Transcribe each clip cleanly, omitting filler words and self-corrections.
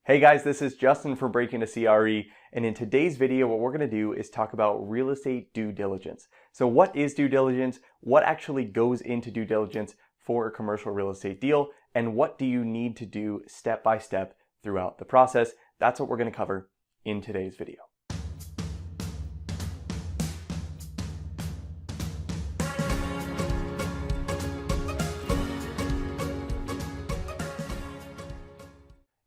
Hey guys, this is Justin from Breaking to CRE, and in today's video, what we're going to do is talk about real estate due diligence. So what is due diligence? What actually goes into due diligence for a commercial real estate deal? And what do you need to do step by step throughout the process? That's what we're going to cover in today's video.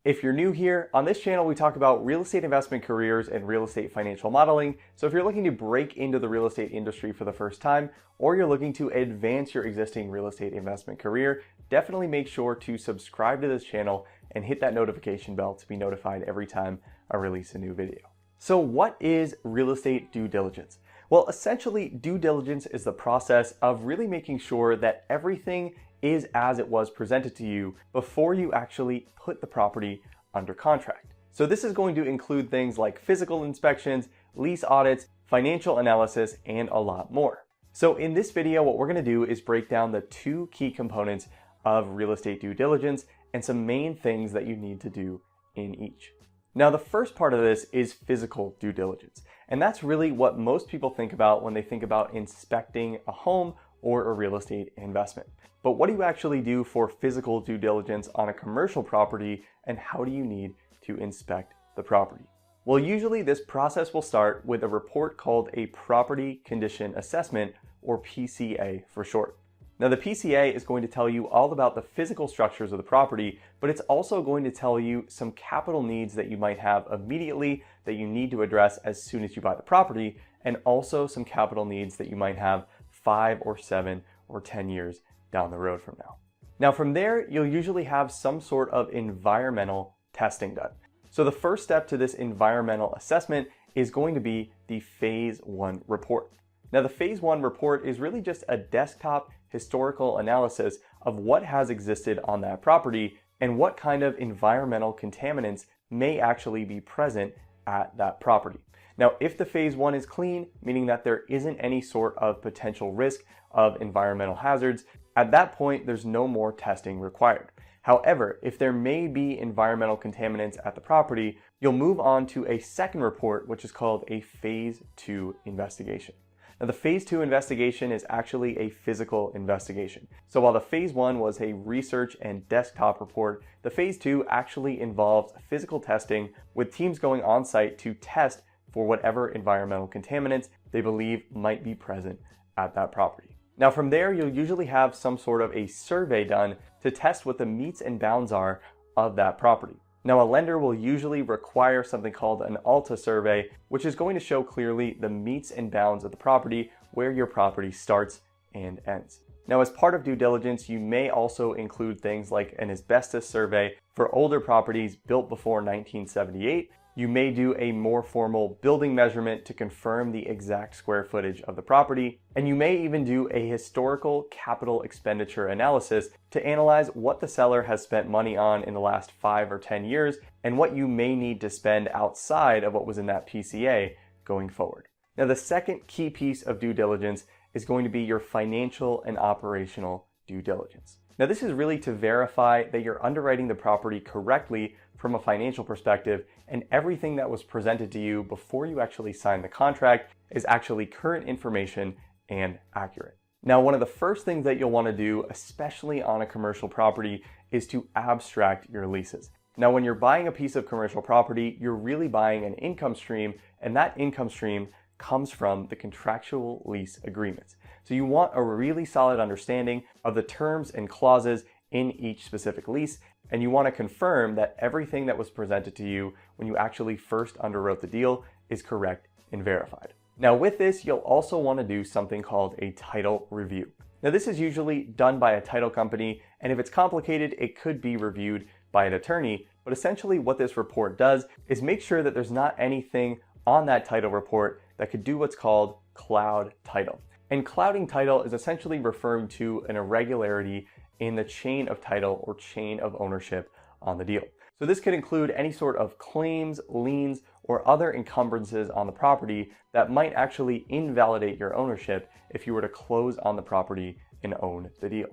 If you're new here, on this channel we talk about real estate investment careers and real estate financial modeling. So if you're looking to break into the real estate industry for the first time, or you're looking to advance your existing real estate investment career, definitely make sure to subscribe to this channel and hit that notification bell to be notified every time I release a new video. So what is real estate due diligence? Well, essentially, due diligence is the process of really making sure that everything is as it was presented to you before you actually put the property under contract. So this is going to include things like physical inspections, lease audits, financial analysis, and a lot more. So in this video, what we're going to do is break down the two key components of real estate due diligence and some main things that you need to do in each. Now, the first part of this is physical due diligence, and that's really what most people think about when they think about inspecting a home or a real estate investment. But what do you actually do for physical due diligence on a commercial property, and how do you need to inspect the property? Well, usually this process will start with a report called a property condition assessment, or PCA for short. Now, the PCA is going to tell you all about the physical structures of the property, but it's also going to tell you some capital needs that you might have immediately that you need to address as soon as you buy the property, and also some capital needs that you might have 5 or 7 or 10 years down the road from now. Now, from there, you'll usually have some sort of environmental testing done. So the first step to this environmental assessment is going to be the Phase 1 report. Now, the Phase 1 report is really just a desktop historical analysis of what has existed on that property and what kind of environmental contaminants may actually be present at that property. Now, if the Phase 1 is clean, meaning that there isn't any sort of potential risk of environmental hazards, at that point, there's no more testing required. However, if there may be environmental contaminants at the property, you'll move on to a second report, which is called a Phase 2 investigation. Now, the Phase 2 investigation is actually a physical investigation. So while the Phase 1 was a research and desktop report, the Phase 2 actually involves physical testing with teams going on site to test for whatever environmental contaminants they believe might be present at that property. Now, from there, you'll usually have some sort of a survey done to test what the metes and bounds are of that property. Now, a lender will usually require something called an ALTA survey, which is going to show clearly the metes and bounds of the property, where your property starts and ends. Now, as part of due diligence, you may also include things like an asbestos survey for older properties built before 1978. You may do a more formal building measurement to confirm the exact square footage of the property, and you may even do a historical capital expenditure analysis to analyze what the seller has spent money on in the last 5 or 10 years and what you may need to spend outside of what was in that PCA going forward. Now, the second key piece of due diligence is going to be your financial and operational due diligence. Now, this is really to verify that you're underwriting the property correctly from a financial perspective, and everything that was presented to you before you actually signed the contract is actually current information and accurate. Now, one of the first things that you'll want to do, especially on a commercial property, is to abstract your leases. Now, when you're buying a piece of commercial property, you're really buying an income stream, and that income stream comes from the contractual lease agreements. So you want a really solid understanding of the terms and clauses in each specific lease, and you want to confirm that everything that was presented to you when you actually first underwrote the deal is correct and verified. Now, with this, you'll also want to do something called a title review. Now, this is usually done by a title company, and if it's complicated, it could be reviewed by an attorney, but essentially what this report does is make sure that there's not anything on that title report that could do what's called cloud title. And clouding title is essentially referring to an irregularity in the chain of title or chain of ownership on the deal. So this could include any sort of claims, liens, or other encumbrances on the property that might actually invalidate your ownership if you were to close on the property and own the deal.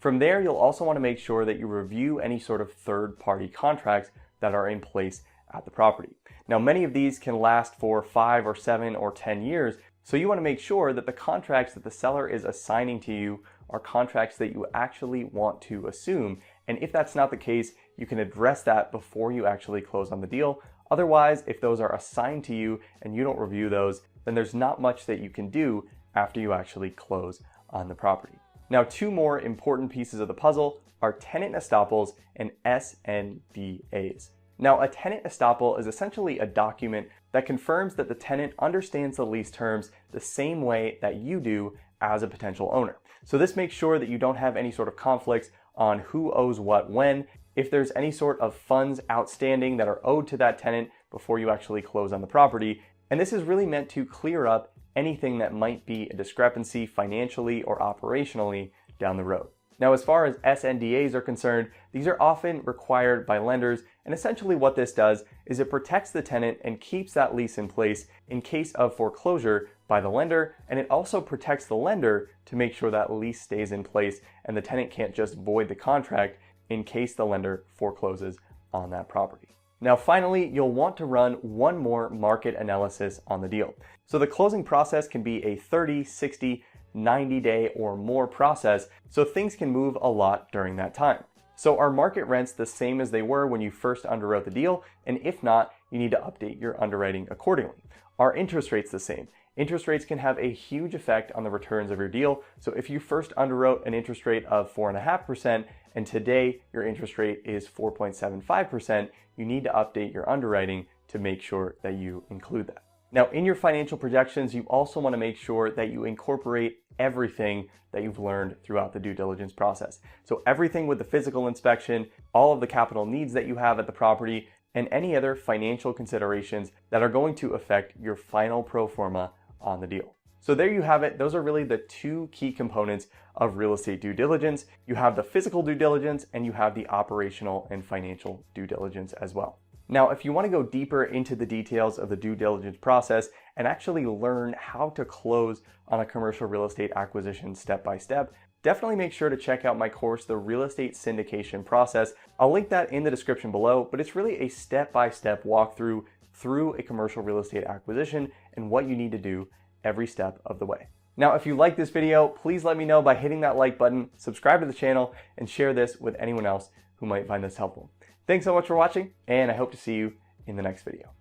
From there, you'll also want to make sure that you review any sort of third-party contracts that are in place at the property. Now, many of these can last for 5 or 7 or 10 years, so you want to make sure that the contracts that the seller is assigning to you are contracts that you actually want to assume. And if that's not the case, you can address that before you actually close on the deal. Otherwise, if those are assigned to you and you don't review those, then there's not much that you can do after you actually close on the property. Now, 2 more important pieces of the puzzle are tenant estoppels and SNDAs. Now, a tenant estoppel is essentially a document that confirms that the tenant understands the lease terms the same way that you do as a potential owner. So this makes sure that you don't have any sort of conflicts on who owes what when, if there's any sort of funds outstanding that are owed to that tenant before you actually close on the property. And this is really meant to clear up anything that might be a discrepancy financially or operationally down the road. Now, as far as SNDAs are concerned, these are often required by lenders, and essentially what this does is it protects the tenant and keeps that lease in place in case of foreclosure by the lender, and it also protects the lender to make sure that lease stays in place and the tenant can't just void the contract in case the lender forecloses on that property. Now, finally, you'll want to run one more market analysis on the deal. So the closing process can be a 30, 60, 90-day or more process, so things can move a lot during that time. So are market rents the same as they were when you first underwrote the deal? And if not, you need to update your underwriting accordingly. Are interest rates the same? Interest rates can have a huge effect on the returns of your deal. So if you first underwrote an interest rate of 4.5% and today your interest rate is 4.75%, you need to update your underwriting to make sure that you include that. Now, in your financial projections, you also want to make sure that you incorporate everything that you've learned throughout the due diligence process. So everything with the physical inspection, all of the capital needs that you have at the property, and any other financial considerations that are going to affect your final pro forma on the deal. So there you have it. Those are really the 2 key components of real estate due diligence. You have the physical due diligence and you have the operational and financial due diligence as well. Now, if you want to go deeper into the details of the due diligence process and actually learn how to close on a commercial real estate acquisition step by step, definitely make sure to check out my course, The Real Estate Syndication Process. I'll link that in the description below, but it's really a step-by-step walkthrough through a commercial real estate acquisition and what you need to do every step of the way. Now, if you like this video, please let me know by hitting that like button, subscribe to the channel, and share this with anyone else who might find this helpful. Thanks so much for watching, and I hope to see you in the next video.